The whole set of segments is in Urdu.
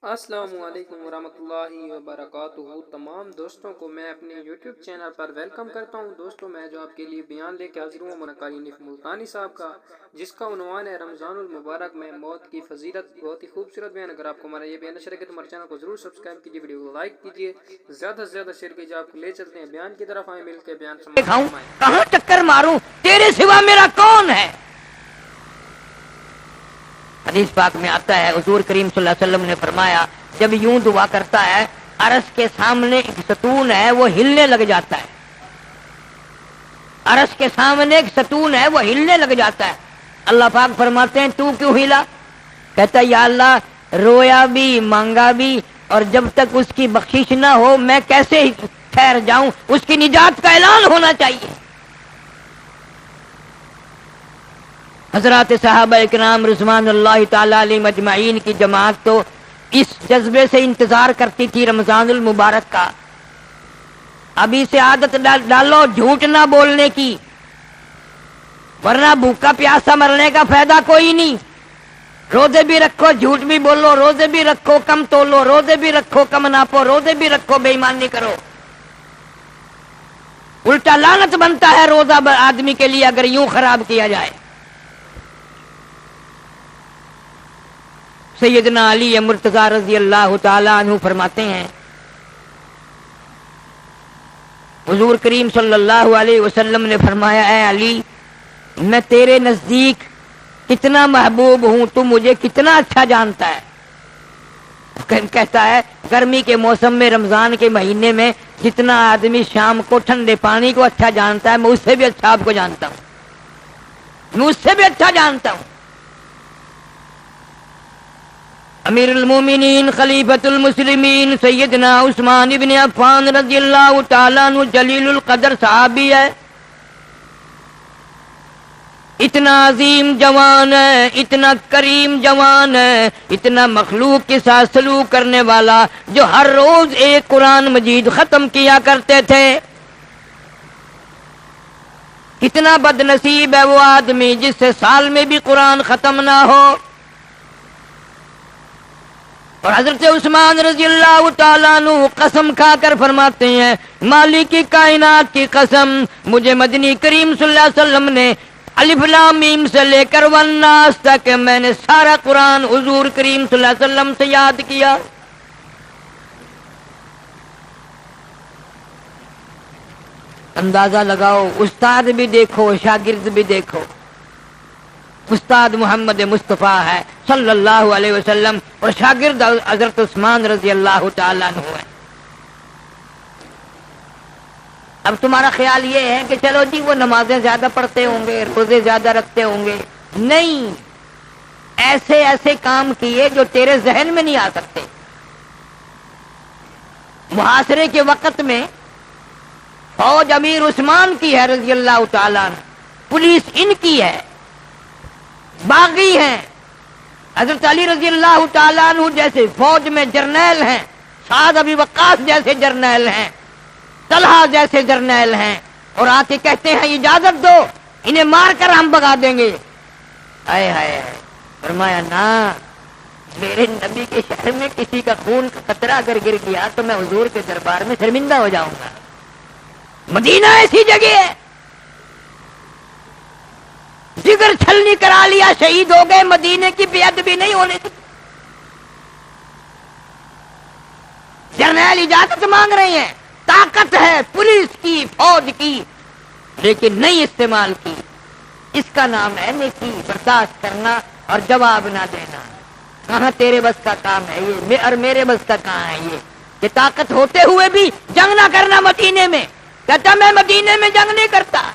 السلام علیکم ورحمۃ اللہ وبرکاتہ۔ تمام دوستوں کو میں اپنے یوٹیوب چینل پر ویلکم کرتا ہوں۔ دوستوں میں جو آپ کے لیے بیان لے کے حاضر ہوں منقاری نف ملتانی صاحب کا، جس کا عنوان ہے رمضان المبارک میں موت کی فضیلت۔ بہت ہی خوبصورت بیان۔ اگر آپ کو ہمارا یہ بیان اچھا لگے تو ہمارے چینل کو ضرور سبسکرائب کیجیے، ویڈیو کو لائک کیجیے، زیادہ سے زیادہ شیئر کیجیے۔ آپ کو لے چلتے ہیں بیان کی طرف، آئیں مل کے بیان سمجھیں۔ کہاں چکر ماروں، تیرے سوا میرا کون ہے؟ حدیث پاک میں آتا ہے حضور کریم صلی اللہ علیہ وسلم نے فرمایا جب یوں دعا کرتا ہے عرش کے سامنے ایک ستون ہے وہ ہلنے لگ جاتا ہے، عرش کے سامنے ایک ستون ہے وہ ہلنے لگ جاتا ہے۔ اللہ پاک فرماتے ہیں تو کیوں ہلا؟ کہتا ہے یا اللہ رویا بھی مانگا بھی اور جب تک اس کی بخشش نہ ہو میں کیسے ٹھہر جاؤں، اس کی نجات کا اعلان ہونا چاہیے۔ حضرات صحابہ اکرام رضوان اللہ تعالی علیہم اجمعین کی جماعت تو اس جذبے سے انتظار کرتی تھی رمضان المبارک کا۔ ابھی سے عادت ڈالو جھوٹ نہ بولنے کی، ورنہ بھوکا پیاسا مرنے کا فائدہ کوئی نہیں۔ روزے بھی رکھو جھوٹ بھی بولو، روزے بھی رکھو کم تولو، روزے بھی رکھو کم ناپو، روزے بھی رکھو بے ایمانی کرو۔ الٹا لعنت بنتا ہے روزہ آدمی کے لیے اگر یوں خراب کیا جائے۔ سیدنا علی مرتضی رضی اللہ تعالی عنہ فرماتے ہیں حضور کریم صلی اللہ علیہ وسلم نے فرمایا اے علی میں تیرے نزدیک کتنا محبوب ہوں، تو مجھے کتنا اچھا جانتا ہے۔ کہتا ہے گرمی کے موسم میں رمضان کے مہینے میں جتنا آدمی شام کو ٹھنڈے پانی کو اچھا جانتا ہے میں اس سے بھی اچھا آپ کو جانتا ہوں، میں اس سے بھی اچھا جانتا ہوں۔ امیر المومنین خلیفۃ المسلمین سیدنا عثمان ابن عفان رضی اللہ تعالیٰ عنہ جلیل القدر صحابی ہے، اتنا عظیم جوان ہے، اتنا کریم جوان ہے، اتنا مخلوق کے ساتھ سلوک کرنے والا، جو ہر روز ایک قرآن مجید ختم کیا کرتے تھے۔ کتنا بد نصیب ہے وہ آدمی جس سے سال میں بھی قرآن ختم نہ ہو۔ اور حضرت عثمان رضی اللہ تعالیٰ عنہ قسم کھا کر فرماتے ہیں مالک کی کائنات کی قسم، مجھے مدنی کریم صلی اللہ علیہ وسلم نے الف لام میم سے لے کر والناس تک میں نے سارا قرآن حضور کریم صلی اللہ علیہ وسلم سے یاد کیا۔ اندازہ لگاؤ، استاد بھی دیکھو شاگرد بھی دیکھو۔ استاد محمد مصطفیٰ ہے صلی اللہ علیہ وسلم اور شاگرد حضرت عثمان رضی اللہ تعالیٰ عنہ ہے۔ اب تمہارا خیال یہ ہے کہ چلو جی وہ نمازیں زیادہ پڑھتے ہوں گے، روزے زیادہ رکھتے ہوں گے، نہیں، ایسے ایسے کام کیے جو تیرے ذہن میں نہیں آ سکتے۔ محاصرے کے وقت میں فوج امیر عثمان کی ہے رضی اللہ تعالیٰ عنہ، پولیس ان کی ہے، باغی ہیں۔ حضرت علی رضی اللہ تعالیٰ عنہ جیسے فوج میں جرنیل ہیں، سعد ابی وقاص جیسے جرنیل ہیں، طلحہ جیسے جرنیل ہیں، اور آ کے کہتے ہیں اجازت دو انہیں مار کر ہم بھگا دیں گے۔ ہائے ہائے، فرمایا نہ، میرے نبی کے شہر میں کسی کا خون کا قطرہ اگر گر گیا تو میں حضور کے دربار میں شرمندہ ہو جاؤں گا۔ مدینہ ایسی جگہ ہے، جگر چھلنی کرا لیا شہید ہو گئے، مدینے کی بے ادبی نہیں ہونے دی۔ جرنیل اجازت مانگ رہے ہیں، طاقت ہے پولیس کی فوج کی، لیکن نہیں استعمال کی۔ اس کا نام ہے نیکی، برداشت کرنا اور جواب نہ دینا۔ کہاں تیرے بس کا کام ہے یہ، اور میرے بس کا کہاں ہے یہ کہ طاقت ہوتے ہوئے بھی جنگ نہ کرنا مدینے میں۔ کہتا میں مدینے میں جنگ نہیں کرتا۔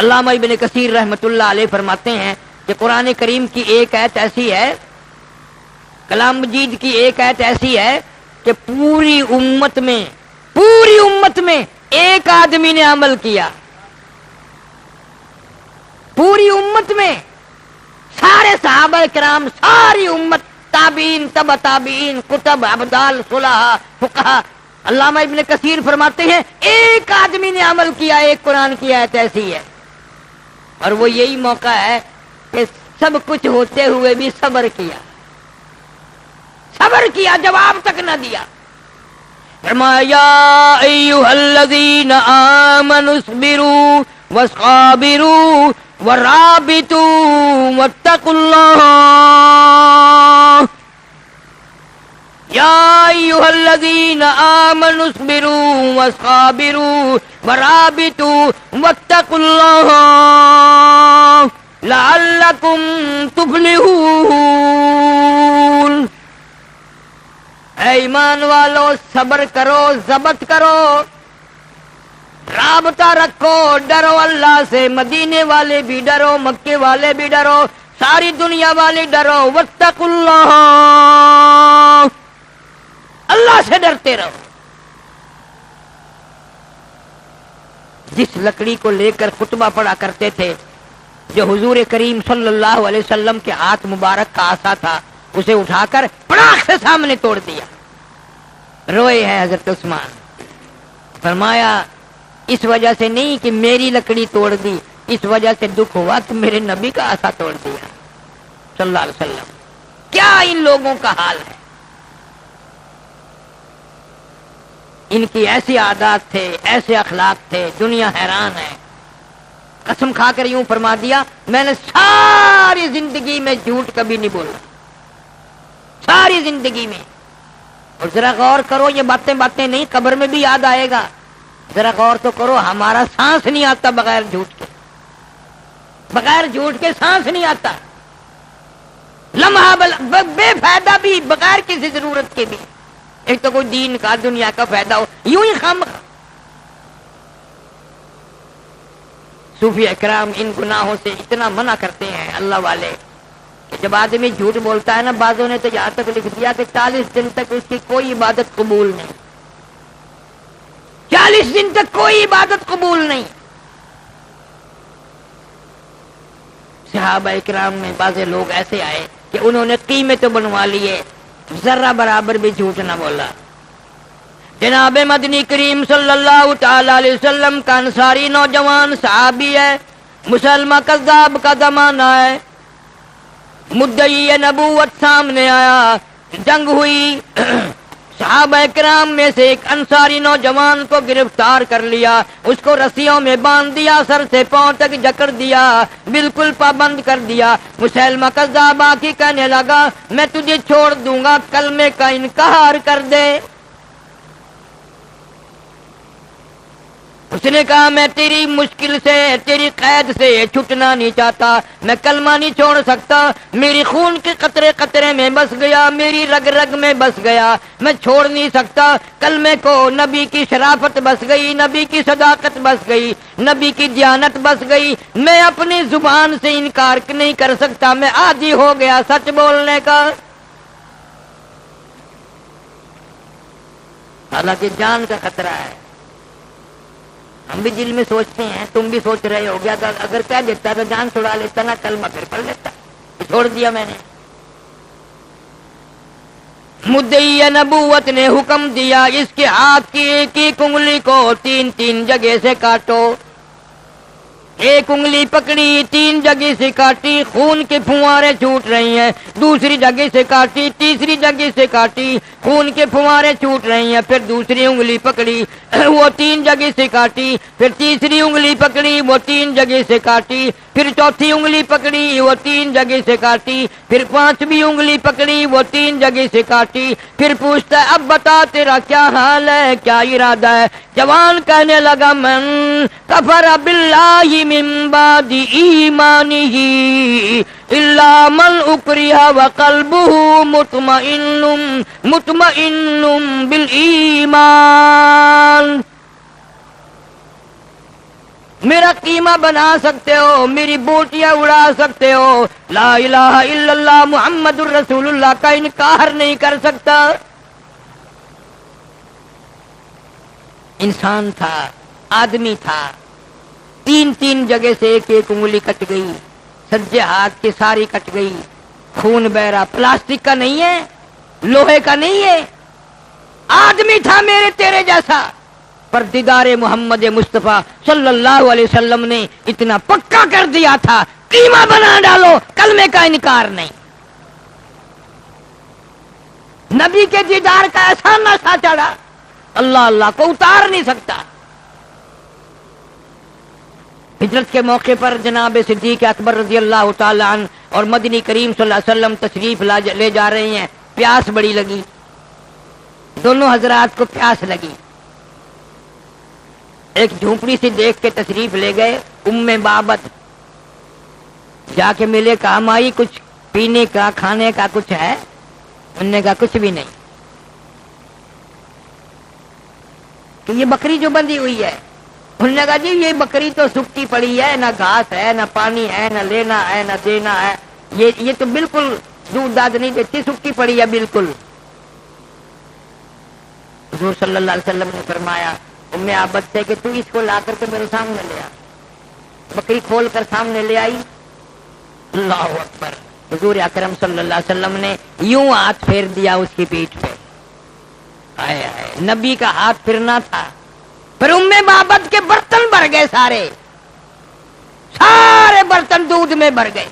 علامہ ابن کثیر رحمۃ اللہ علیہ فرماتے ہیں کہ قرآن کریم کی ایک آیت ایسی ہے، کلام مجید کی ایک آیت ایسی ہے کہ پوری امت میں ایک آدمی نے عمل کیا، پوری امت میں سارے صحابہ کرام، ساری امت، تابعین، تبع تابعین، کتب، ابدال، صلحاء، فقہاء، علامہ ابن کثیر فرماتے ہیں ایک آدمی نے عمل کیا، ایک قرآن کی آیت ایسی ہے، اور وہ یہی موقع ہے کہ سب کچھ ہوتے ہوئے بھی صبر کیا۔ صبر کیا، جواب تک نہ دیا۔ فرمایا یا ایھا الذین آمنوا اصبروا وصابروا ورابطوا واتقوا اللہ، یا ایھا الذین آمنوا اصبروا وصابروا ورابطوا واتقوا اللہ لعلکم تفلحون۔ اے ایمان والو، صبر کرو، ضبط کرو، رابطہ رکھو، ڈرو اللہ سے، مدینے والے بھی ڈرو، مکے والے بھی ڈرو، ساری دنیا والے ڈرو، واتقوا اللہ، اللہ سے ڈرتے رہو۔ جس لکڑی کو لے کر خطبہ پڑھا کرتے تھے، جو حضور کریم صلی اللہ علیہ وسلم کے ہاتھ مبارک کا عصا تھا، اسے اٹھا کر پڑاخ سے سامنے توڑ دیا۔ روئے ہیں حضرت عثمان، فرمایا اس وجہ سے نہیں کہ میری لکڑی توڑ دی، اس وجہ سے دکھ ہوا کہ میرے نبی کا عصا توڑ دیا صلی اللہ علیہ وسلم۔ کیا ان لوگوں کا حال ہے، ان کی ایسی عادات تھے، ایسے اخلاق تھے، دنیا حیران ہے۔ قسم کھا کر یوں فرما دیا، میں نے ساری زندگی میں جھوٹ کبھی نہیں بولا، ساری زندگی میں۔ اور ذرا غور کرو، یہ باتیں نہیں، قبر میں بھی یاد آئے گا۔ ذرا غور تو کرو، ہمارا سانس نہیں آتا بغیر جھوٹ کے، بغیر جھوٹ کے سانس نہیں آتا، لمحہ بے فائدہ بھی، بغیر کسی ضرورت کے بھی۔ ایک تو کوئی دین کا دنیا کا فائدہ ہو، یوں ہی خامخواہ۔ صوفی اکرام ان گناہوں سے اتنا منع کرتے ہیں اللہ والے کہ جب آدمی جھوٹ بولتا ہے نا، بعضوں نے تو یہاں تک لکھ دیا کہ 40 دن تک اس کی کوئی عبادت قبول نہیں، 40 دن تک کوئی عبادت قبول نہیں۔ صحابہ اکرام میں بعض لوگ ایسے آئے کہ انہوں نے قیمے تو بنوا لیے، ذرہ برابر بھی جھوٹ نہ بولا۔ جناب مدنی کریم صلی اللہ تعالی علیہ وسلم کا انصاری نوجوان صحابی ہے، مسلمہ کذاب کا زمانہ ہے، مدعی نبوت سامنے آیا، جنگ ہوئی، صحابہ کرام میں سے ایک انصاری نوجوان کو گرفتار کر لیا، اس کو رسیوں میں باندھ دیا، سر سے پاؤں تک جکڑ دیا، بالکل پابند کر دیا۔ مسلمہ کذاب آ کے کہنے لگا میں تجھے چھوڑ دوں گا، کلمے کا انکار کر دے۔ اس نے کہا میں تیری مشکل سے، تیری قید سے چھٹنا نہیں چاہتا، میں کلمہ نہیں چھوڑ سکتا، میری خون کے قطرے قطرے میں بس گیا، میری رگ رگ میں بس گیا، میں چھوڑ نہیں سکتا کلمے کو۔ نبی کی شرافت بس گئی، نبی کی صداقت بس گئی، نبی کی دیانت بس گئی، میں اپنی زبان سے انکار نہیں کر سکتا، میں عادی ہو گیا سچ بولنے کا۔ حالانکہ جان کا خطرہ ہے، ہم بھی دل میں سوچتے ہیں، تم بھی سوچ رہے ہو گیا اگر کہہ دیتا تو جان چھڑا لیتا نا، کلمہ پھر پڑھ لیتا، چھوڑ دیا میں نے۔ مدعی نبوت نے حکم دیا اس کے ہاتھ کی ایک ایک انگلی کو 3 جگہ سے کاٹو۔ ایک انگلی پکڑی، 3 جگہ سے کاٹی، خون کے پھوارے چھوٹ رہی ہیں، دوسری جگہ سے کاٹی، تیسری جگہ سے کاٹی، خون کے پھوارے چھوٹ رہی ہیں، پھر دوسری انگلی پکڑی، وہ 3 جگہ سے کاٹی، پھر تیسری انگلی پکڑی، وہ 3 جگہ سے کاٹی، پھر چوتھی انگلی پکڑی، وہ 3 جگہ سے کاٹی، پھر 5ویں انگلی پکڑی، وہ 3 جگہ سے کاٹی، پھر پوچھتا ہے اب بتا تیرا کیا حال ہے، کیا ارادہ ہے؟ جوان کہنے لگا من کفر باللہ من بعد ایمانہ الا من اکرہ وقلبہ مطمئن بالایمان۔ میرا قیمہ بنا سکتے ہو، میری بوٹیاں اڑا سکتے ہو، لا الہ الا اللہ محمد الرسول اللہ کا انکار نہیں کر سکتا۔ انسان تھا، آدمی تھا، 3 جگہ سے ایک انگلی کٹ گئی، سجے ہاتھ کی ساری کٹ گئی، خون بہ رہا، پلاسٹک کا نہیں ہے، لوہے کا نہیں ہے، آدمی تھا میرے تیرے جیسا، پر دیدار محمد مصطفیٰ صلی اللہ علیہ وسلم نے اتنا پکا کر دیا تھا، قیمہ بنا ڈالو، کلمے کا انکار نہیں۔ نبی کے دیدار کا ایسا نشہ چڑھا اللہ اللہ کو اتار نہیں سکتا۔ ہجرت کے موقع پر جناب صدیق اکبر رضی اللہ تعالی عنہ اور مدنی کریم صلی اللہ علیہ وسلم تشریف لے جا رہے ہیں، پیاس بڑی لگی، دونوں حضرات کو پیاس لگی، ایک جھونپڑی سے دیکھ کے تشریف لے گئے۔ ام بابت جا کے ملے، کہا مائی کچھ پینے کا کھانے کا کچھ ہے؟ انہوں نے کہا کچھ بھی نہیں، کہ یہ بکری جو بندھی ہوئی ہے، انہوں نے کہا جی یہ بکری تو سکتی پڑی ہے، نہ گھاس ہے نہ پانی ہے نہ لینا ہے نہ دینا ہے، یہ تو بالکل دودھ داد نہیں دیتی، سکتی پڑی ہے بالکل۔ حضور صلی اللہ علیہ وسلم نے فرمایا ام عابد سے کہ تو اس کو لا کر کے میرے سامنے لے آ۔ بکری کھول کر سامنے لے آئی، اللہ اکبر، حضور اکرم صلی اللہ علیہ وسلم نے یوں ہاتھ پھیر دیا اس کی پیٹھ پہ، آئے آئے، نبی کا ہاتھ پھرنا تھا۔ پھر ام بابت کے برتن بھر گئے، سارے برتن دودھ میں بھر گئے۔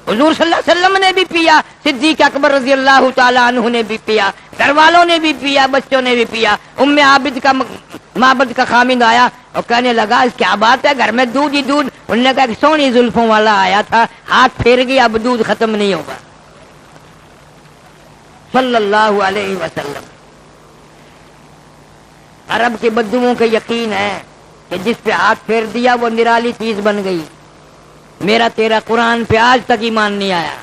حضور صلی اللہ علیہ وسلم نے بھی پیا، صدیق اکبر رضی اللہ تعالی عنہ نے بھی پیا، گھر والوں نے بھی پیا، بچوں نے بھی پیا۔ ام معبد کا خامد آیا اور کہنے لگا کیا بات ہے، گھر میں دودھ ہی دودھ۔ انہوں نے کہا کہ سونی زلفوں والا آیا تھا، ہاتھ پھیر گیا، اب دودھ ختم نہیں ہوگا، صلی اللہ علیہ وسلم۔ عرب کے بدوؤں کا یقین ہے کہ جس پہ ہاتھ پھیر دیا وہ نرالی چیز بن گئی۔ میرا تیرا قرآن پہ آج تک ایمان نہیں آیا،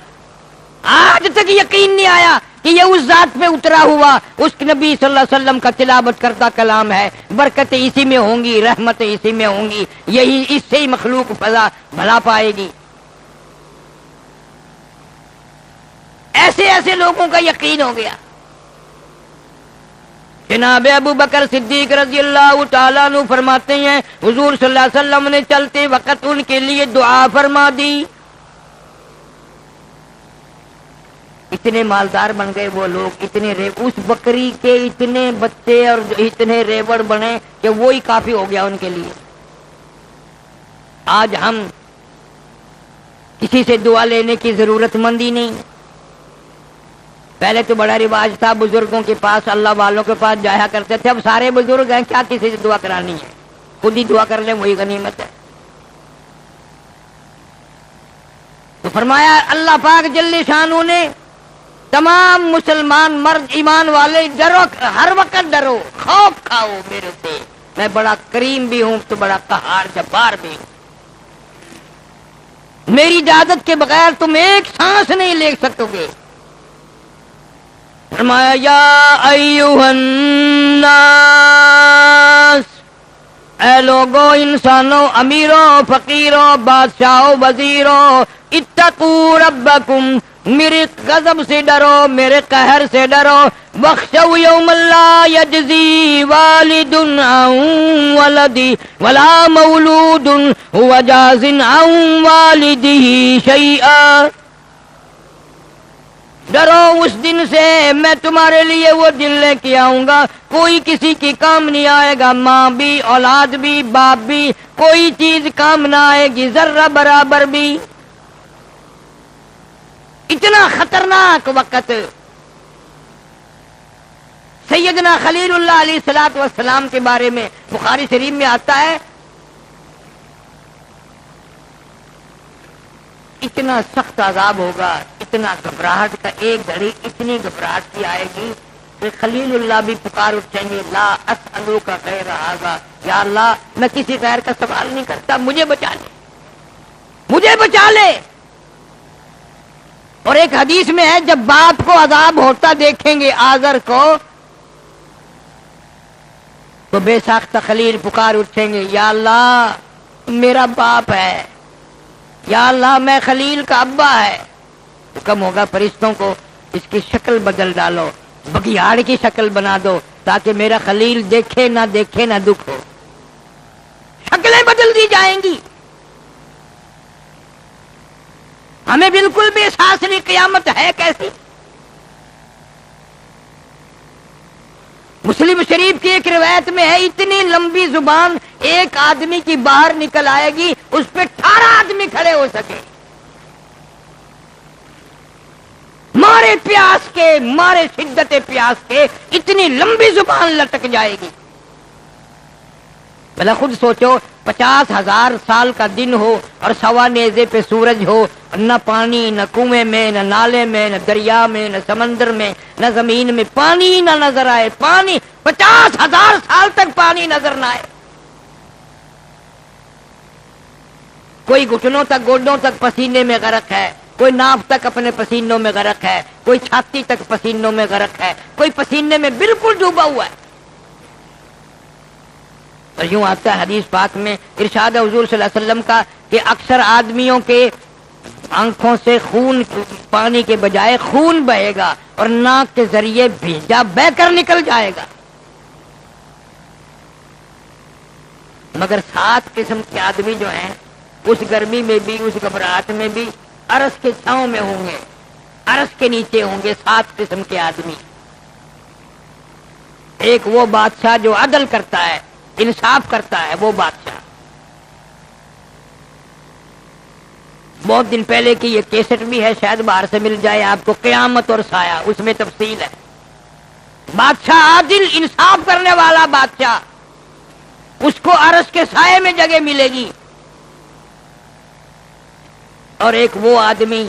آج تک یقین نہیں آیا کہ یہ اس ذات پہ اترا ہوا اس نبی صلی اللہ علیہ وسلم کا تلاوت کرتا کلام ہے، برکتیں اسی میں ہوں گی، رحمتیں اسی میں ہوں گی، یہی اس سے ہی مخلوق بھلا پائے گی۔ ایسے ایسے لوگوں کا یقین ہو گیا۔ جناب ابو بکر صدیق رضی اللہ تعالیٰ عنہ فرماتے ہیں حضور صلی اللہ علیہ وسلم نے چلتے وقت ان کے لیے دعا فرما دی۔ اتنے مالدار بن گئے وہ لوگ، اتنے اس بکری کے اتنے بچے اور اتنے ریوڑ بنے کہ وہی کافی ہو گیا ان کے لیے۔ آج ہم کسی سے دعا لینے کی ضرورت مند ہی نہیں۔ پہلے تو بڑا رواج تھا، بزرگوں کے پاس، اللہ والوں کے پاس جایا کرتے تھے، اب سارے بزرگ ہیں، کیا کسی سے دعا کرانی ہے، خود ہی دعا کر لیں وہی غنیمت ہے۔ تو فرمایا اللہ پاک جل شانہ نے تمام مسلمان مرد ایمان والے ڈرو، ہر وقت ڈرو، خوف کھاؤ میرے سے، میں بڑا کریم بھی ہوں تو بڑا قہار جبار بھی ہوں، میری اجازت کے بغیر تم ایک سانس نہیں لے سکو گے۔ فرمایا یا ایھا الناس، اے لوگو، انسانوں، امیروں، فقیروں، بادشاہوں، وزیروں، اتقوا ربکم، میرے غضب سے ڈرو، میرے قہر سے ڈرو، واخشوا یوما لا یجزی والد عن ولدہ ولا مولود هو جاز عن والدہ شیئا، ڈرو اس دن سے، میں تمہارے لیے وہ دن لے کے آؤں گا، کوئی کسی کی کام نہیں آئے گا، ماں بھی، اولاد بھی، باپ بھی، کوئی چیز کام نہ آئے گی ذرہ برابر بھی۔ اتنا خطرناک وقت۔ سیدنا خلیل اللہ علیہ الصلوۃ والسلام کے بارے میں بخاری شریف میں آتا ہے اتنا سخت عذاب ہوگا، اتنا گھبراہٹ کا، ایک گھڑی اتنی گھبراہٹ کی آئے گی کہ خلیل اللہ بھی پکار اٹھیں گے، لا اسألوک غیر ھذا، یا اللہ میں کسی غیر کا سوال نہیں کرتا، مجھے بچا لے، مجھے بچا لے۔ اور ایک حدیث میں ہے جب باپ کو عذاب ہوتا دیکھیں گے آزر کو تو بے ساختہ خلیل پکار اٹھیں گے، یا اللہ میرا باپ ہے، یا اللہ میں خلیل کا ابا ہے۔ حکم ہوگا فرشتوں کو اس کی شکل بدل ڈالو، بگیاڑ کی شکل بنا دو تاکہ میرا خلیل دیکھے نہ دکھ ہو، شکلیں بدل دی جائیں گی۔ ہمیں بالکل بھی احساس نہیں قیامت ہے کیسی۔ مسلم شریف کی ایک روایت میں ہے اتنی لمبی زبان ایک آدمی کی باہر نکل آئے گی، اس پہ 18 آدمی کھڑے ہو سکے۔ مارے پیاس کے، مارے شدت پیاس کے اتنی لمبی زبان لٹک جائے گی۔ بھلا خود سوچو، 50,000 سال کا دن ہو اور سوا نیزے پہ سورج ہو، نہ پانی، نہ کنویں میں، نہ نالے میں، نہ دریا میں، نہ سمندر میں، نہ زمین میں پانی نہ نظر آئے، پانی 50,000 سال تک پانی نظر نہ آئے۔ کوئی گھٹنوں تک، گوڈوں تک پسینے میں غرق ہے، کوئی ناف تک اپنے پسینوں میں غرق ہے، کوئی چھاتی تک پسینوں میں غرق ہے، کوئی پسینے میں بالکل ڈوبا ہوا ہے۔ اور یوں آتا ہے حدیث پاک میں، ارشاد حضور صلی اللہ علیہ وسلم کا کہ اکثر آدمیوں کے آنکھوں سے خون، پانی کے بجائے خون بہے گا اور ناک کے ذریعے بھیجا بہ کر نکل جائے گا، مگر 7 قسم کے آدمی جو ہیں اس گرمی میں بھی، اس گھبراہٹ میں بھی عرش کے چھاؤں میں ہوں گے، عرش کے نیچے ہوں گے 7 قسم کے آدمی۔ ایک وہ بادشاہ جو عدل کرتا ہے، انصاف کرتا ہے، وہ بادشاہ۔ بہت دن پہلے کی یہ کیسٹ بھی ہے، شاید باہر سے مل جائے آپ کو، قیامت اور سایہ، اس میں تفصیل ہے۔ بادشاہ عادل، انصاف کرنے والا بادشاہ، اس کو عرش کے سائے میں جگہ ملے گی۔ اور ایک وہ آدمی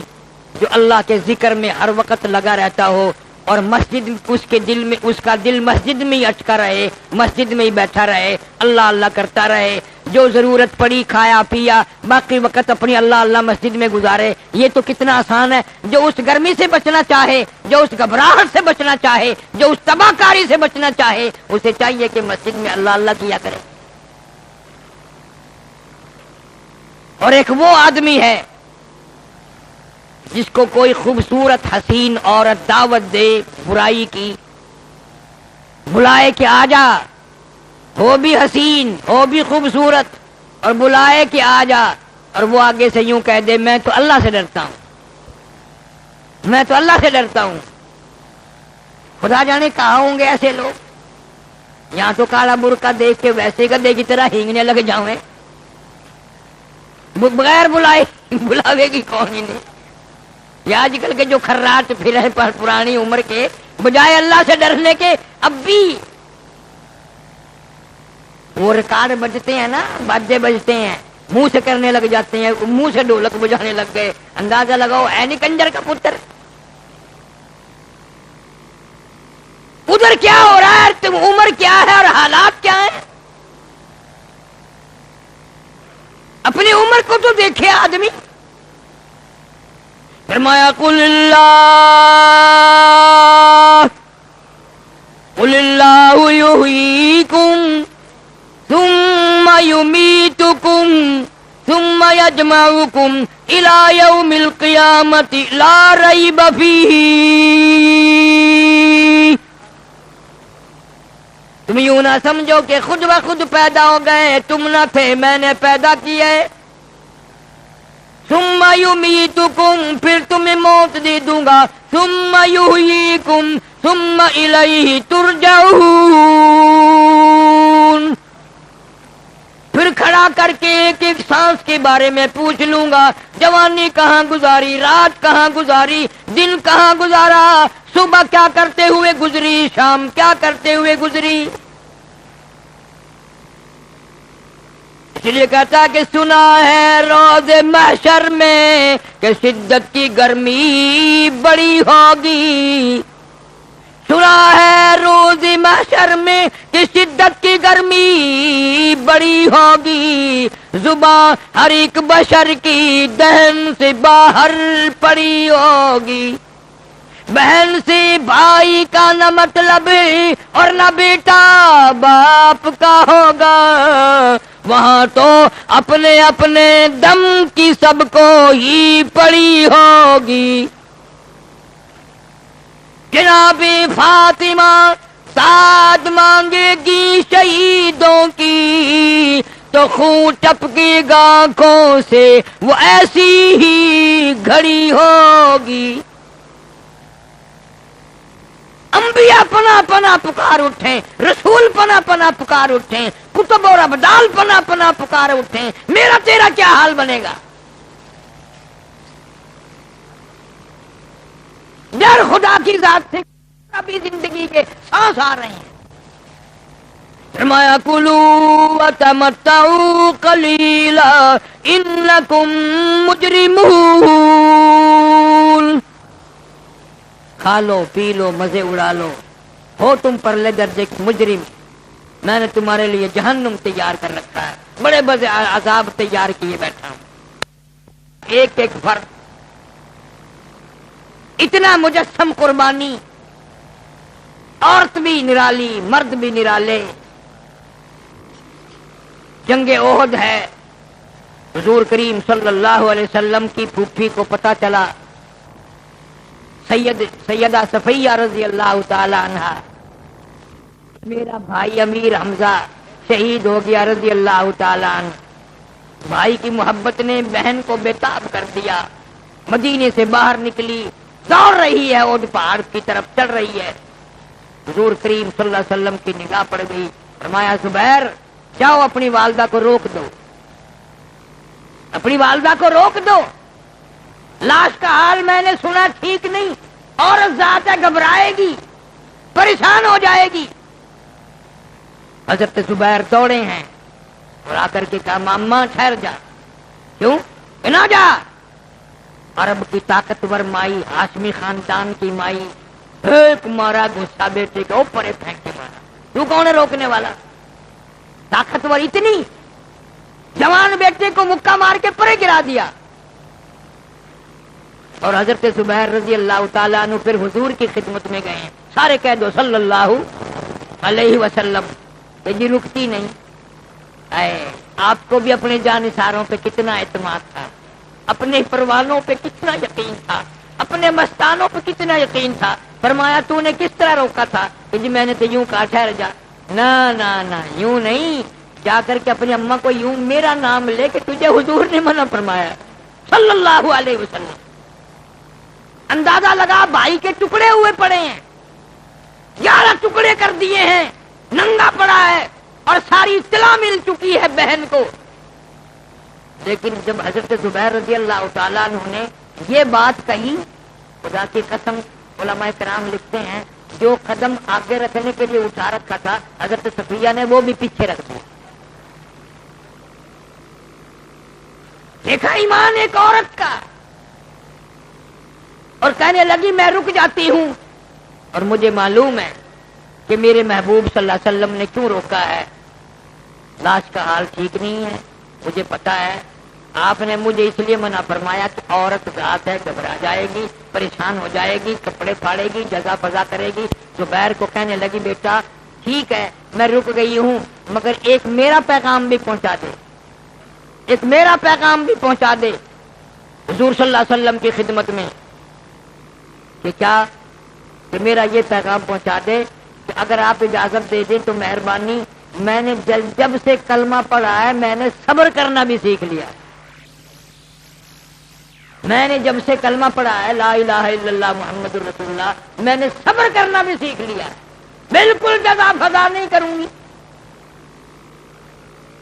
جو اللہ کے ذکر میں ہر وقت لگا رہتا ہو اور مسجد، اس کے دل میں، اس کا دل مسجد میں ہی اٹکا رہے، مسجد میں ہی بیٹھا رہے، اللہ اللہ کرتا رہے، جو ضرورت پڑی کھایا پیا، باقی وقت اپنی اللہ اللہ مسجد میں گزارے۔ یہ تو کتنا آسان ہے۔ جو اس گرمی سے بچنا چاہے، جو اس گھبراہٹ سے بچنا چاہے، جو اس تباہ کاری سے بچنا چاہے، اسے چاہیے کہ مسجد میں اللہ اللہ کیا کرے۔ اور ایک وہ آدمی ہے جس کو کوئی خوبصورت حسین عورت دعوت دے برائی کی، بلائے کہ آ جا، ہو بھی حسین، ہو بھی خوبصورت، اور بلائے کہ آ جا، اور وہ آگے سے یوں کہہ دے میں تو اللہ سے ڈرتا ہوں، میں تو اللہ سے ڈرتا ہوں۔ خدا جانے کہاں ہوں گے ایسے لوگ۔ یہاں تو کالا برقع دیکھ کے ویسے گدے کی طرح ہینگنے لگ جاؤں، بغیر بلائے بلاوے گی کون ہی نہیں۔ یا آج کل کے جو کھراٹ پھر ہیں پرانی عمر کے، بجائے اللہ سے ڈرنے کے اب بھی وہ ریکارڈ بجتے ہیں نا، باجے بجتے ہیں، منہ سے کرنے لگ جاتے ہیں، منہ سے ڈھولک بجانے لگ گئے۔ اندازہ لگاؤ اے نہیں کنجر کا پتر، ادھر کیا ہو رہا ہے، تم عمر کیا ہے اور حالات کیا ہیں۔ اپنی عمر کو تو دیکھے آدمی۔ فرمایا قل اللہ یحییکم ثم یمیتکم ثم یجمعکم الی یوم القیامۃ لا ریب فیہ۔ تم یوں نہ سمجھو کہ خود بخود پیدا ہو گئے، تم نہ تھے، میں نے پیدا کیے۔ ثم یمیتکم، پھر تمہیں موت دے دوں گا، ثم یحییکم ثم الیہ ترجعون، پھر کھڑا کر کے ایک ایک سانس کے بارے میں پوچھ لوں گا، جوانی کہاں گزاری، رات کہاں گزاری، دن کہاں گزارا، صبح کیا کرتے ہوئے گزری، شام کیا کرتے ہوئے گزری۔ اس لیے کہتا کہ سنا ہے روز محشر میں کہ شدت کی گرمی بڑی ہوگی، سنا ہے روز محشر میں کہ شدت کی گرمی بڑی ہوگی، زباں ہر ایک بشر کی دہن سے باہر پڑی ہوگی، بہن سے بھائی کا نہ مطلب اور نہ بیٹا باپ کا ہوگا، وہاں تو اپنے اپنے دم کی سب کو ہی پڑی ہوگی۔ جناب فاطمہ ساتھ مانگے گی شہیدوں کی، تو خون ٹپکے گا آنکھوں سے وہ ایسی ہی گھڑی ہوگی۔ انبیاء پناہ پناہ پکار اٹھیں، رسول پناہ پناہ پکار اٹھیں، کتب اور ابدال پناہ پناہ پکار اٹھیں، میرا تیرا کیا حال بنے گا ڈر خدا کی ذات سے ابھی زندگی کے سانس آ رہے ہیں. فرمایا کلو وتمتعوا قلیلا انکم مجرمون. کھا لو پی لو مزے اڑا لو، ہو تم پرلے درجے کے مجرم. میں نے تمہارے لیے جہنم تیار کر رکھا ہے، بڑے بڑے عذاب تیار کیے بیٹھا ہوں. ایک ایک فرد اتنا مجسم قربانی، عورت بھی نرالی مرد بھی نرالے. جنگ احد ہے، حضور کریم صلی اللہ علیہ وسلم کی پھوپھی کو پتہ چلا، سیدہ صفیہ رضی اللہ تعالی عنہا، میرا بھائی امیر حمزہ شہید ہو گیا رضی اللہ تعالی عنہ. بھائی کی محبت نے بہن کو بےتاب کر دیا. مدینے سے باہر نکلی، دوڑ رہی ہے، احد پہاڑ کی طرف چڑھ رہی ہے. حضور کریم صلی اللہ علیہ وسلم کی نگاہ پڑ گئی. فرمایا زبیر جاؤ اپنی والدہ کو روک دو، اپنی والدہ کو روک دو. لاش کا حال میں نے سنا ٹھیک نہیں، عورت ذات ہے، گھبرائے گی، پریشان ہو جائے گی. حضرت زبیر دوڑے ہیں اور آ کر کے کہا ماما ٹھہر جا. کیوں نہ جا؟ عرب کی طاقتور مائی، ہاشمی خاندان کی مائی، ایک مارا غصہ بیٹے کے اوپر پھینک کے مارا. تو کون ہے روکنے والا؟ طاقتور اتنی، جوان بیٹے کو مکہ مار کے پرے گرا دیا. اور حضرت زبیر رضی اللہ تعالیٰ عنہ پھر حضور کی خدمت میں گئے. سارے کہہ دو صلی اللہ علیہ وسلم. کہ جی رکتی نہیں. آپ کو بھی اپنے جانثاروں پہ کتنا اعتماد تھا، اپنے پروانوں پہ کتنا یقین تھا، اپنے مستانوں پہ کتنا یقین تھا. فرمایا تو نے کس طرح روکا تھا؟ کہ جی میں نے تو یوں کہا ٹھہر جا. نہ نہ نہ یوں نہیں، جا کر کے اپنی اماں کو یوں میرا نام لے کہ تجھے حضور نے منع فرمایا صلی اللہ علیہ وسلم. اندازہ لگا بھائی کے ٹکڑے ہوئے پڑے ہیں، 11 ٹکڑے کر دیے ہیں، ننگا پڑا ہے اور ساری اطلاع مل چکی ہے بہن کو. لیکن جب حضرت زبیر رضی اللہ تعالیٰ عنہ نے یہ بات کہی، خدا کی قسم علماء کرام لکھتے ہیں جو قدم آگے رکھنے کے لیے اٹھا رکھا تھا حضرت صفیہ نے وہ بھی پیچھے رکھ دیا. دیکھا ایمان ایک عورت کا، اور کہنے لگی میں رک جاتی ہوں، اور مجھے معلوم ہے کہ میرے محبوب صلی اللہ علیہ وسلم نے کیوں روکا ہے. لاش کا حال ٹھیک نہیں ہے، مجھے پتا ہے. آپ نے مجھے اس لیے منع فرمایا کہ عورت ذات ہے، گھبرا جائے گی، پریشان ہو جائے گی، کپڑے پھاڑے گی، جزا فضا کرے گی. زبیر کو کہنے لگی بیٹا ٹھیک ہے میں رک گئی ہوں، مگر ایک میرا پیغام بھی پہنچا دے، ایک میرا پیغام بھی پہنچا دے حضور صلی اللہ علیہ وسلم کی خدمت میں. کہ کیا؟ کہ میرا یہ پیغام پہنچا دے کہ اگر آپ اجازت دے دیں تو مہربانی، میں نے جب سے کلمہ پڑھا ہے میں نے صبر کرنا بھی سیکھ لیا. میں نے جب سے کلمہ پڑھا ہے لا الہ الا اللہ محمد رسول اللہ، میں نے صبر کرنا بھی سیکھ لیا، بالکل جزا فضا نہیں کروں گی.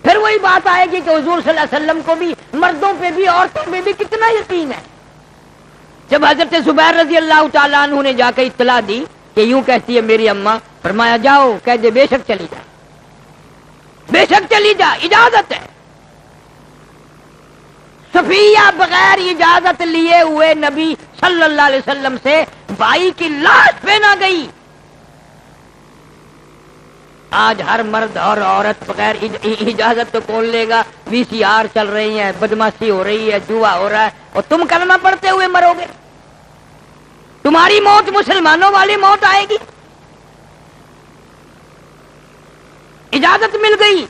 پھر وہی بات آئے گی کہ حضور صلی اللہ علیہ وسلم کو بھی مردوں پہ بھی عورتوں پہ بھی کتنا یقین ہے. جب حضرت زبیر رضی اللہ تعالیٰ عنہ نے جا کے اطلاع دی کہ یوں کہتی ہے میری اماں، فرمایا جاؤ کہہ دے بے شک چلی جا، بے شک چلی جا، اجازت ہے. صفیہ بغیر اجازت لیے ہوئے نبی صلی اللہ علیہ وسلم سے بھائی کی لاش پہ نہ گئی. آج ہر مرد اور عورت بغیر اجازت تو کون لے گا؟ VCR چل رہی ہیں، بدماشی ہو رہی ہے، جوا ہو رہا ہے، اور تم کلمہ پڑھتے ہوئے مرو گے. تمہاری موت مسلمانوں والی موت آئے گی. اجازت مل گئی.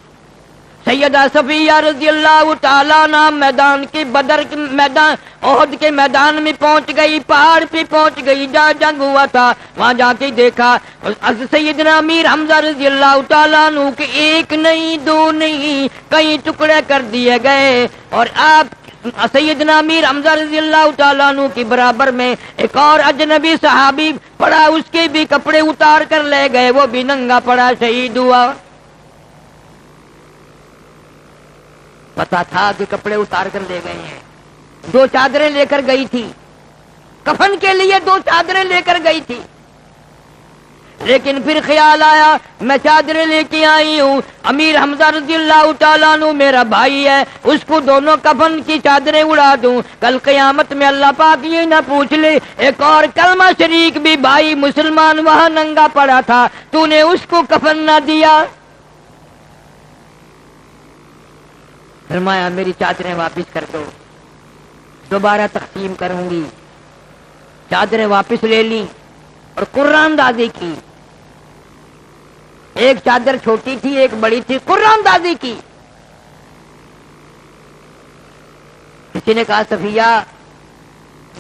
سیدہ صفیہ رضی اللہ تعالیٰ عنہ میدان کی بدر کے میدان احد کے میدان میں پہنچ گئی، پہاڑ پہ پہنچ گئی جہاں جنگ ہوا تھا. وہاں جا کے دیکھا سیدنا امیر حمزہ رضی اللہ تعالیٰ عنہ کے ایک نہیں دو نہیں کئی ٹکڑے کر دیے گئے، اور آپ سیدنا امیر حمزہ رضی اللہ تعالیٰ عنہ کی برابر میں ایک اور اجنبی صحابی پڑا، اس کے بھی کپڑے اتار کر لے گئے، وہ بھی ننگا پڑا شہید ہوا. پتا تھا کہ کپڑے اتار کر لے گئے ہیں. 2 چادریں لے کر گئی تھی، کفن کے لیے 2 چادریں لے کر گئی تھی، لیکن پھر خیال آیا میں چادریں لے کے آئی ہوں، امیر حمزہ رضی اللہ تعالیٰ عنہ میرا بھائی ہے، اس کو دونوں کفن کی چادریں اڑا دوں، کل قیامت میں اللہ پاک یہ نہ پوچھ لے ایک اور کلمہ شریک بھی بھائی مسلمان وہاں ننگا پڑا تھا، تو نے اس کو کفن نہ دیا۔ فرمایا میری چادریں واپس کر دو، دوبارہ تقسیم کروں گی۔ چادریں واپس لے لی اور قرآن دازی کی، ایک چادر چھوٹی تھی ایک بڑی تھی، قرآن دازی کی۔ کسی نے کہا صفیہ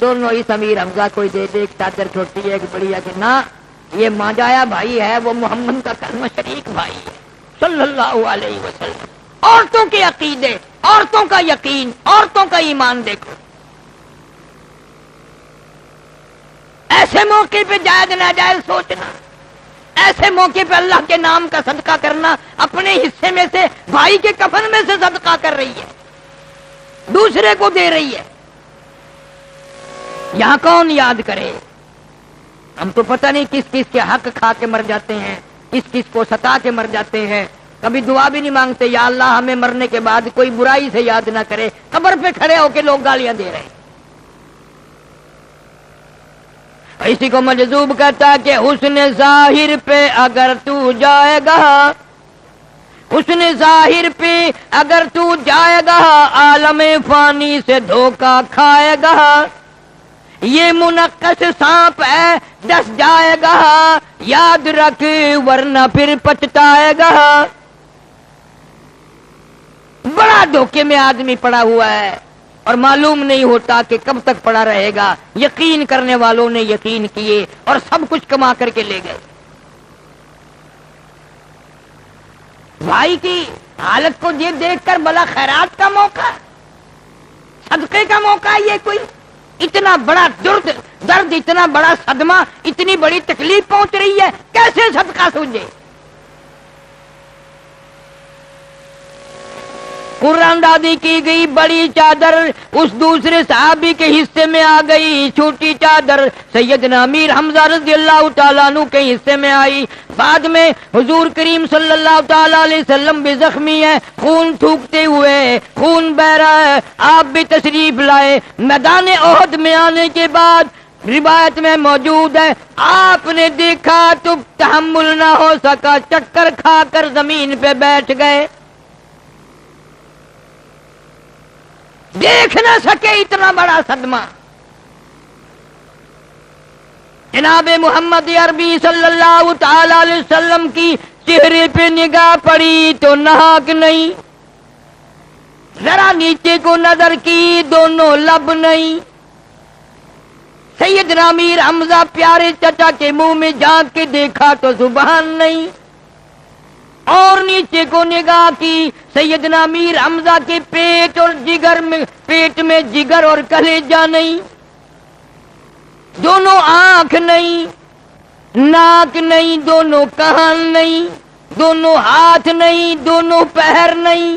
دونوں اس امیر حمزہ کو دے دے، ایک چادر چھوٹی ہے ایک بڑی ہے، کہ نہ یہ ماجایا بھائی ہے، وہ محمد کا کلمہ شریک بھائی ہے صلی اللہ علیہ وسلم۔ عورتوں کے عقیدے، عورتوں کا یقین، عورتوں کا ایمان دیکھو، ایسے موقع پہ جائز ناجائز سوچنا، ایسے موقع پہ اللہ کے نام کا صدقہ کرنا، اپنے حصے میں سے بھائی کے کفن میں سے صدقہ کر رہی ہے، دوسرے کو دے رہی ہے۔ یہاں کون یاد کرے؟ ہم تو پتہ نہیں کس کس کے حق کھا کے مر جاتے ہیں، کس کس کو ستا کے مر جاتے ہیں، کبھی دعا بھی نہیں مانگتے یا اللہ ہمیں مرنے کے بعد کوئی برائی سے یاد نہ کرے، قبر پہ کھڑے ہو کے لوگ گالیاں دے رہے ہیں۔ اسی کو مجذوب کہتا ہے کہ حسن ظاہر پہ اگر تو جائے گا، حسن ظاہر پہ اگر تو جائے گا، عالم فانی سے دھوکہ کھائے گا، یہ منقش سانپ ہے ڈس جائے گا، یاد رکھ ورنہ پھر پچھتائے گا۔ بڑا دھوکے میں آدمی پڑا ہوا ہے اور معلوم نہیں ہوتا کہ کب تک پڑا رہے گا۔ یقین کرنے والوں نے یقین کیے اور سب کچھ کما کر کے لے گئے۔ بھائی کی حالت کو یہ دیکھ کر بلا خیرات کا موقع، صدقے کا موقع، یہ کوئی اتنا بڑا درد، اتنا بڑا صدمہ، اتنی بڑی تکلیف پہنچ رہی ہے، کیسے صدقہ سوچے؟ قرآن دادی کی گئی بڑی چادر اس دوسرے صحابی کے حصے میں آ گئی، چھوٹی چادر سیدنا امیر حمزہ رضی اللہ تعالیٰ عنہ کے حصے میں آئی۔ بعد میں حضور کریم صلی اللہ تعالیٰ علیہ وسلم بھی زخمی ہے، خون تھوکتے ہوئے، خون بہ رہا ہے، آپ بھی تشریف لائے۔ میدان احد میں آنے کے بعد روایت میں موجود ہے آپ نے دیکھا تو تحمل نہ ہو سکا، چکر کھا کر زمین پہ بیٹھ گئے، دیکھ نہ سکے اتنا بڑا صدمہ۔ جناب محمد عربی صلی اللہ تعالی علیہ وسلم کی چہرے پہ نگاہ پڑی تو ناک نہیں، ذرا نیچے کو نظر کی دونوں لب نہیں، سیدنا امیر حمزہ پیارے چچا کے منہ میں جھانک کے دیکھا تو زبان نہیں، اور نیچے کو نگاہ کی سیدنا امیر حمزہ کے پیٹ اور جگر میں، پیٹ میں جگر اور کلیجہ نہیں، دونوں آنکھ نہیں، ناک نہیں، دونوں کان نہیں، دونوں ہاتھ نہیں، دونوں پیر نہیں۔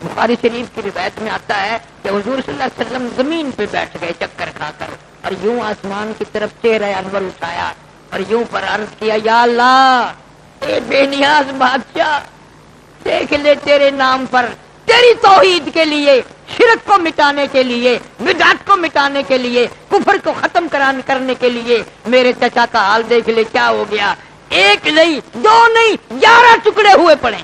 بخاری شریف کی روایت میں آتا ہے کہ حضور صلی اللہ علیہ وسلم زمین پہ بیٹھ گئے چکر کھا کر، اور یوں آسمان کی طرف چہرہ انور اٹھایا اور یوں پر عرض کیا، یا اللہ اے بے نیاز بادشاہ، دیکھ لے تیرے نام پر، تیری توحید کے لیے، شرک کو مٹانے کے لیے، بدعت کو مٹانے کے لیے، کفر کو ختم کرنے کے لیے میرے چچا کا حال دیکھ لے کیا ہو گیا، ایک نہیں، دو نہیں، 11 ٹکڑے ہوئے پڑے،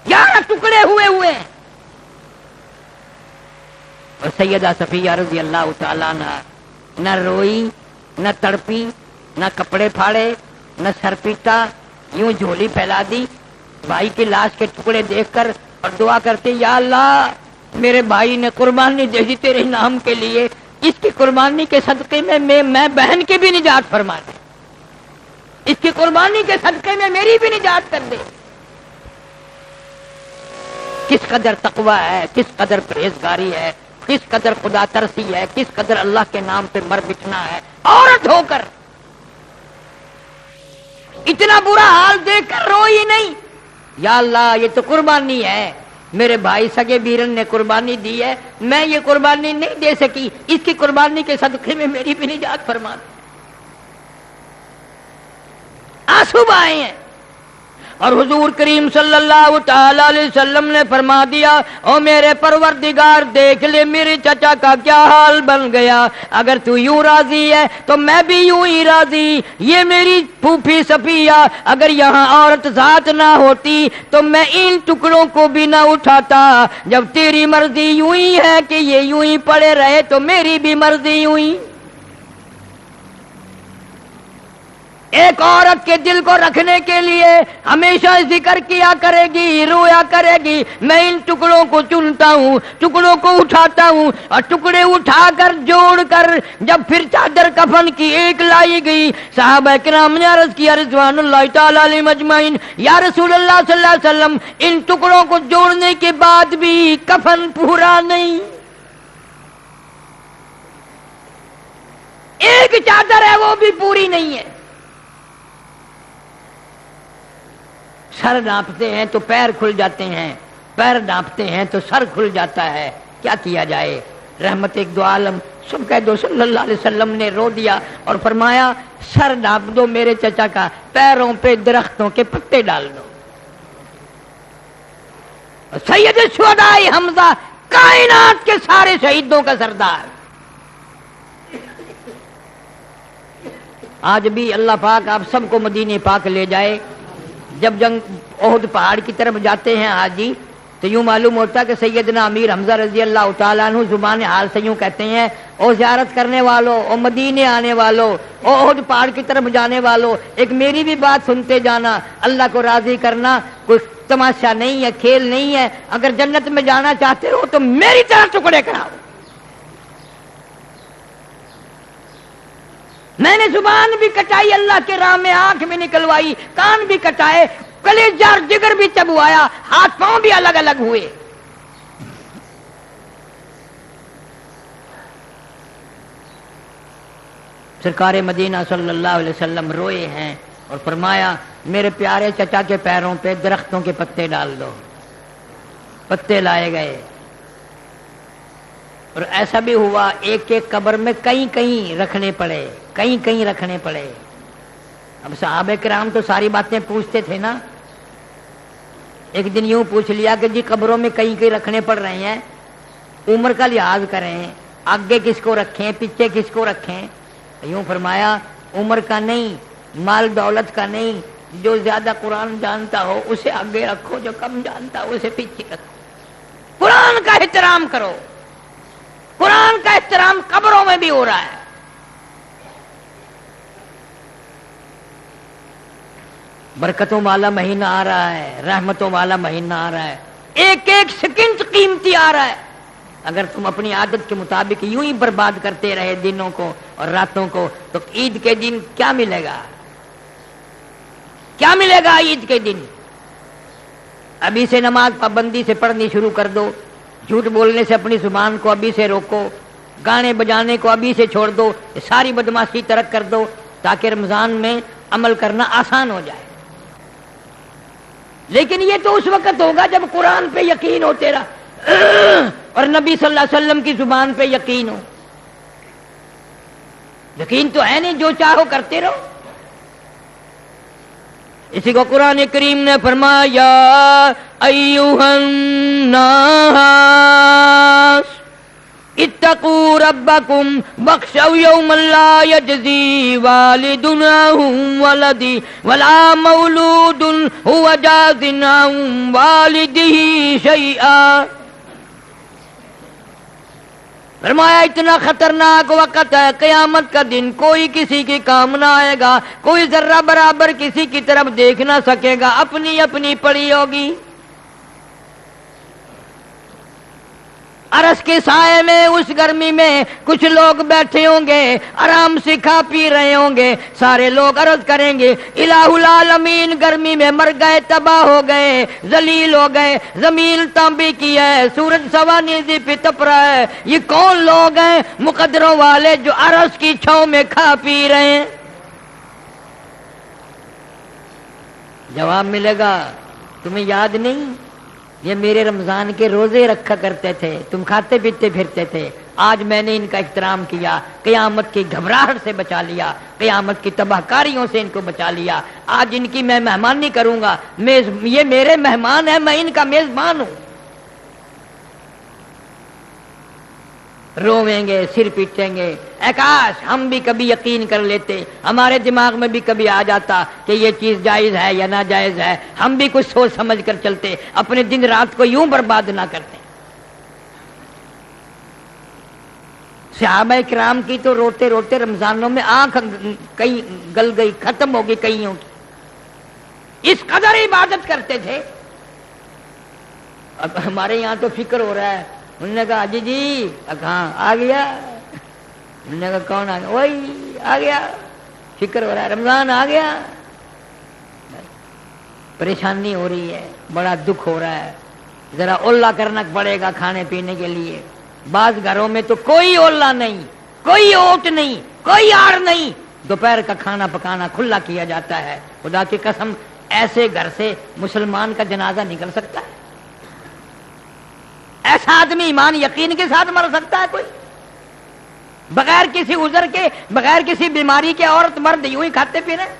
11 ٹکڑے ہوئے ہیں۔ اور سیدہ صفیہ رضی اللہ تعالیٰ نہ روئی، نہ تڑپی، نہ کپڑے پھاڑے، نہ سر پیٹا، یوں جھولی پھیلا دی بھائی کی لاش کے ٹکڑے دیکھ کر اور دعا کرتے، یا اللہ میرے بھائی نے قربانی دے دی تیرے نام کے لیے، اس کی قربانی کے صدقے میں میں بہن کی بھی نجات فرما دے، اس کی قربانی کے صدقے میں میری بھی نجات کر دے۔ کس قدر تقویٰ ہے، کس قدر پرہیزگاری ہے، کس قدر خدا ترسی ہے، کس قدر اللہ کے نام پہ مر بچنا ہے، عورت ہو کر اتنا برا حال دیکھ کر روئی نہیں، یا اللہ یہ تو قربانی ہے، میرے بھائی سگے بیرن نے قربانی دی ہے، میں یہ قربانی نہیں دے سکی، اس کی قربانی کے صدقے میں میری بھی نجات فرما دے۔ آنسو بہائے ہیں، اور حضور کریم صلی اللہ تعالی علیہ وسلم نے فرما دیا، او میرے پروردگار دیکھ لے میرے چچا کا کیا حال بن گیا، اگر تو یوں راضی ہے تو میں بھی یوں ہی راضی۔ یہ میری پھوپھی صفیہ اگر یہاں عورت ذات نہ ہوتی تو میں ان ٹکڑوں کو بھی نہ اٹھاتا، جب تیری مرضی یوں ہی ہے کہ یہ یوں ہی پڑے رہے تو میری بھی مرضی یوں ہی۔ ایک عورت کے دل کو رکھنے کے لیے ہمیشہ ذکر کیا کرے گی، رویا کرے گی، میں ان ٹکڑوں کو چنتا ہوں، ٹکڑوں کو اٹھاتا ہوں، اور ٹکڑے اٹھا کر جوڑ کر جب پھر چادر کفن کی ایک لائی گئی، صحابہ کرام نے عرض کیا رضوان اللہ تعالی علیہم اجمعین، یا رسول اللہ صلی اللہ علیہ وسلم ان ٹکڑوں کو جوڑنے کے بعد بھی کفن پورا نہیں، ایک چادر ہے وہ بھی پوری نہیں ہے۔ سر ناپتے ہیں تو پیر کھل جاتے ہیں، پیر ناپتے ہیں تو سر کھل جاتا ہے، کیا کیا جائے۔ رحمت ایک دو عالم سب کہہ دو صلی اللہ علیہ وسلم نے رو دیا اور فرمایا سر ناپ دو میرے چچا کا، پیروں پہ درختوں کے پتے ڈال دو۔ سید الشہداء حمزہ کائنات کے سارے شہیدوں کا سردار، آج بھی اللہ پاک آپ سب کو مدینے پاک لے جائے۔ جب جنگ احد پہاڑ کی طرف جاتے ہیں حاجی تو یوں معلوم ہوتا کہ سیدنا امیر حمزہ رضی اللہ تعالیٰ عنہ زبان حال سے یوں کہتے ہیں، او زیارت کرنے والوں، او مدینے آنے والوں، او احد پہاڑ کی طرف جانے والوں، ایک میری بھی بات سنتے جانا، اللہ کو راضی کرنا کوئی تماشا نہیں ہے، کھیل نہیں ہے، اگر جنت میں جانا چاہتے ہو تو میری طرح ٹکڑے کراؤ۔ میں نے زبان بھی کٹائی اللہ کے راہ میں، آنکھ بھی نکلوائی، کان بھی کٹائے، کلیجہ اور جگر بھی چبوایا، ہاتھ پاؤں بھی الگ الگ ہوئے۔ سرکار مدینہ صلی اللہ علیہ وسلم روئے ہیں اور فرمایا میرے پیارے چچا کے پیروں پہ درختوں کے پتے ڈال دو۔ پتے لائے گئے اور ایسا بھی ہوا ایک ایک قبر میں کہیں کہیں رکھنے پڑے، کہیں کہیں رکھنے پڑے۔ اب صحابہ کرام تو ساری باتیں پوچھتے تھے نا، ایک دن یوں پوچھ لیا کہ جی قبروں میں کہیں کہیں رکھنے پڑ رہے ہیں، عمر کا لحاظ کریں، آگے کس کو رکھیں پیچھے کس کو رکھیں۔ یوں فرمایا عمر کا نہیں، مال دولت کا نہیں، جو زیادہ قرآن جانتا ہو اسے آگے رکھو، جو کم جانتا ہو اسے پیچھے رکھو۔ قرآن کا احترام کرو، قرآن کا احترام قبروں میں بھی ہو رہا ہے۔ برکتوں والا مہینہ آ رہا ہے، رحمتوں والا مہینہ آ رہا ہے، ایک ایک سیکنڈ قیمتی آ رہا ہے۔ اگر تم اپنی عادت کے مطابق یوں ہی برباد کرتے رہے دنوں کو اور راتوں کو تو عید کے دن کیا ملے گا؟ کیا ملے گا عید کے دن؟ ابھی سے نماز پابندی سے پڑھنی شروع کر دو، جھوٹ بولنے سے اپنی زبان کو ابھی سے روکو، گانے بجانے کو ابھی سے چھوڑ دو، ساری بدماشی ترک کر دو تاکہ رمضان میں عمل کرنا آسان ہو جائے۔ لیکن یہ تو اس وقت ہوگا جب قرآن پہ یقین ہو تیرا اور نبی صلی اللہ علیہ وسلم کی زبان پہ یقین ہو۔ یقین تو ہے نہیں، جو چاہو کرتے رہو۔ اسی کو قرآن کریم نے فرمایا ایھا الناس اتقوا ربکم واخشوا یوما لا یجزی والد عن ولدہ ولا مولود هو جاز عن والدہ شیئا۔ فرمایا اتنا خطرناک وقت ہے قیامت کا دن، کوئی کسی کے کام نہ آئے گا، کوئی ذرہ برابر کسی کی طرف دیکھ نہ سکے گا، اپنی اپنی پڑی ہوگی۔ عرش کے سائے میں اس گرمی میں کچھ لوگ بیٹھے ہوں گے، آرام سے کھا پی رہے ہوں گے، سارے لوگ عرض کریں گے الہ العالمین گرمی میں مر گئے، تباہ ہو گئے، ذلیل ہو گئے، زمین تانبی کی ہے، سورج سوانیزی پہ تپ رہا ہے، یہ کون لوگ ہیں؟ مقدروں والے جو عرش کی چھاؤں میں کھا پی رہے ہیں۔ جواب ملے گا تمہیں یاد نہیں؟ یہ میرے رمضان کے روزے رکھا کرتے تھے، تم کھاتے پیتے پھرتے تھے، آج میں نے ان کا احترام کیا، قیامت کی گھبراہٹ سے بچا لیا، قیامت کی تباہ کاریوں سے ان کو بچا لیا، آج ان کی میں مہمانی کروں گا، یہ میرے مہمان ہیں، میں ان کا میزبان ہوں۔ روویں گے، سر پیٹیں گے، اے کاش ہم بھی کبھی یقین کر لیتے، ہمارے دماغ میں بھی کبھی آ جاتا کہ یہ چیز جائز ہے یا ناجائز ہے، ہم بھی کچھ سوچ سمجھ کر چلتے، اپنے دن رات کو یوں برباد نہ کرتے۔ صحابہ کرام کی تو روتے روتے رمضانوں میں آنکھ کئی گل گئی، ختم ہو گئی کئیوں کی، اس قدر عبادت کرتے تھے۔ اب ہمارے یہاں تو فکر ہو رہا ہے، انہوں نے کہا حاجی جی کہاں آ گیا، انہوں نے کہا کون آ گیا؟ وہی آ گیا، فکر ہو رہا ہے رمضان آ گیا، پریشانی ہو رہی ہے، بڑا دکھ ہو رہا ہے، ذرا اولا کرنا پڑے گا کھانے پینے کے لیے۔ بعض گھروں میں تو کوئی اولا نہیں، کوئی اوٹ نہیں، کوئی آڑ نہیں، دوپہر کا کھانا پکانا کھلا کیا جاتا ہے۔ خدا کی قسم ایسے گھر سے مسلمان کا جنازہ نکل سکتا ہے؟ ایسا آدمی ایمان یقین کے ساتھ مر سکتا ہے کوئی؟ بغیر کسی عذر کے، بغیر کسی بیماری کے عورت مرد یوں ہی کھاتے پی رہے۔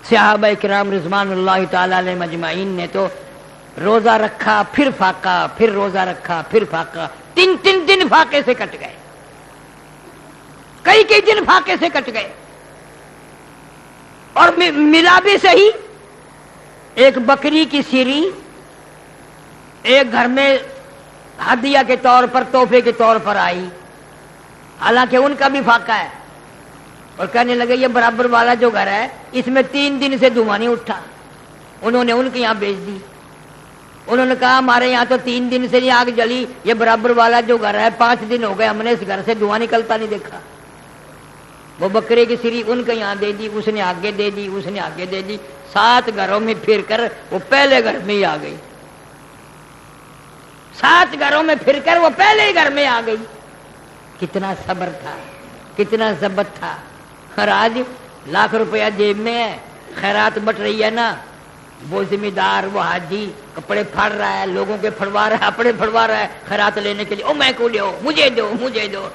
صحابہ کرام رضوان اللہ تعالی علیہ مجمعین نے تو روزہ رکھا پھر فاقہ، پھر روزہ رکھا پھر فاقہ، تین دن فاقے سے کٹ گئے، کئی دن فاقے سے کٹ گئے، اور ملا بھی صحیح، ایک بکری کی سیری ایک گھر میں ہدیہ کے طور پر، تحفے کے طور پر آئی، حالانکہ ان کا بھی فاقہ ہے، اور کہنے لگے یہ برابر والا جو گھر ہے اس میں 3 دن سے دھواں نہیں اٹھا، انہوں نے ان کے یہاں بیچ دی۔ انہوں نے کہا ہمارے یہاں تو 3 دن سے نہیں آگ جلی، یہ برابر والا جو گھر ہے 5 دن ہو گئے ہم نے اس گھر سے دھواں نکلتا نہیں دیکھا۔ وہ بکرے کی سری ان کے یہاں دے دی، اس نے آگے دے دی، اس نے آگے دے دی، 7 گھروں میں پھر کر وہ پہلے گھر میں ہی آ گئی، 7 گھروں میں پھر کر وہ پہلے ہی گھر میں آ گئی۔ کتنا صبر تھا، کتنا ضبط تھا۔ اور آج لاکھ روپیہ جیب میں ہے، خیرات بٹ رہی ہے نا، وہ ذمہ دار، وہ حاجی کپڑے پھاڑ رہا ہے، لوگوں کے پھڑوا رہا ہے، اپنے پھڑوا رہا ہے خیرات لینے کے لیے، او میں کو دو، مجھے دو، مجھے دو،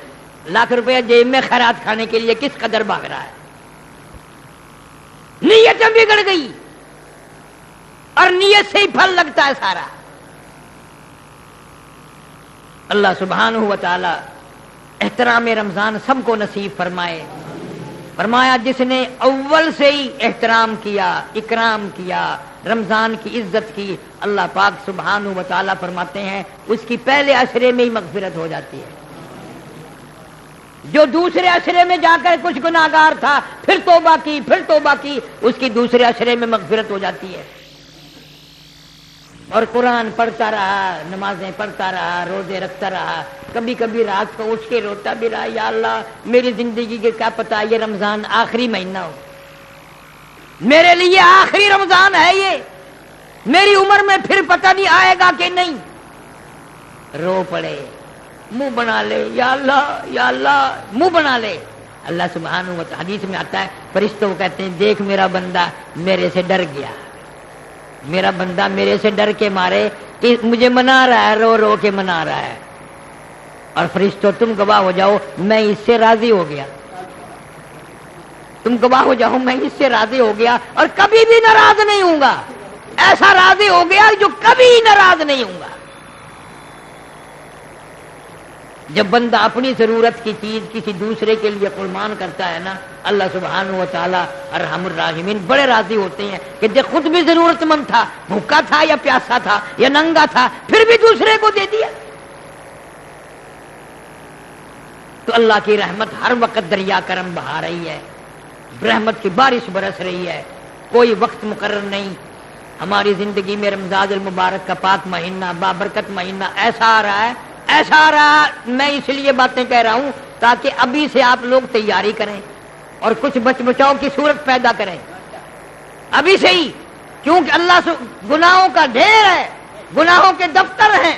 لاکھ روپیہ جیب میں خیرات کھانے کے لیے کس قدر بھاگ رہا ہے۔ نیت بگڑ گئی، اور نیت سے ہی پھل لگتا ہے سارا۔ اللہ سبحانہ و تعالی احترام رمضان سب کو نصیب فرمائے۔ فرمایا جس نے اول سے ہی احترام کیا، اکرام کیا، رمضان کی عزت کی، اللہ پاک سبحانہ و تعالی فرماتے ہیں اس کی پہلے عشرے میں ہی مغفرت ہو جاتی ہے۔ جو دوسرے عشرے میں جا کر کچھ گناہگار تھا، پھر توبہ کی، پھر توبہ کی، اس کی دوسرے عشرے میں مغفرت ہو جاتی ہے۔ اور قرآن پڑھتا رہا، نمازیں پڑھتا رہا، روزے رکھتا رہا، کبھی کبھی رات کو اٹھ کے روتا بھی رہا، یا اللہ میری زندگی کے کیا پتہ یہ رمضان آخری مہینہ ہو، میرے لیے آخری رمضان ہے یہ، میری عمر میں پھر پتہ نہیں آئے گا کہ نہیں۔ رو پڑے، منہ بنا لے، یا اللہ یا اللہ، منہ بنا لے۔ اللہ سبحانہ و تعالی حدیث میں آتا ہے فرشتوں کہتے ہیں دیکھ میرا بندہ میرے سے ڈر گیا، میرا بندہ میرے سے ڈر کے مارے کہ مجھے منا رہا ہے، رو رو کے منا رہا ہے، اور فرشتوں تم گواہ ہو جاؤ میں اس سے راضی ہو گیا، تم گواہ ہو جاؤ میں اس سے راضی ہو گیا اور کبھی بھی ناراض نہیں ہوں گا، ایسا راضی ہو گیا جو کبھی ناراض نہیں ہوں گا۔ جب بندہ اپنی ضرورت کی چیز کسی دوسرے کے لیے قربان کرتا ہے نا، اللہ سبحانہ و تعالی ارحم الراحمین بڑے راضی ہوتے ہیں کہ جو خود بھی ضرورت مند تھا، بھوکا تھا یا پیاسا تھا یا ننگا تھا، پھر بھی دوسرے کو دے دیا۔ تو اللہ کی رحمت ہر وقت دریا کرم بہا رہی ہے، رحمت کی بارش برس رہی ہے، کوئی وقت مقرر نہیں۔ ہماری زندگی میں رمضان المبارک کا پاک مہینہ، بابرکت مہینہ ایسا آ رہا ہے، ایسا آ رہا ہے، میں اس لیے باتیں کہہ رہا ہوں تاکہ ابھی سے آپ لوگ تیاری کریں اور کچھ بچ بچاؤ کی صورت پیدا کریں ابھی سے ہی، کیونکہ اللہ سے گناہوں کا ڈھیر ہے، گناہوں کے دفتر ہیں،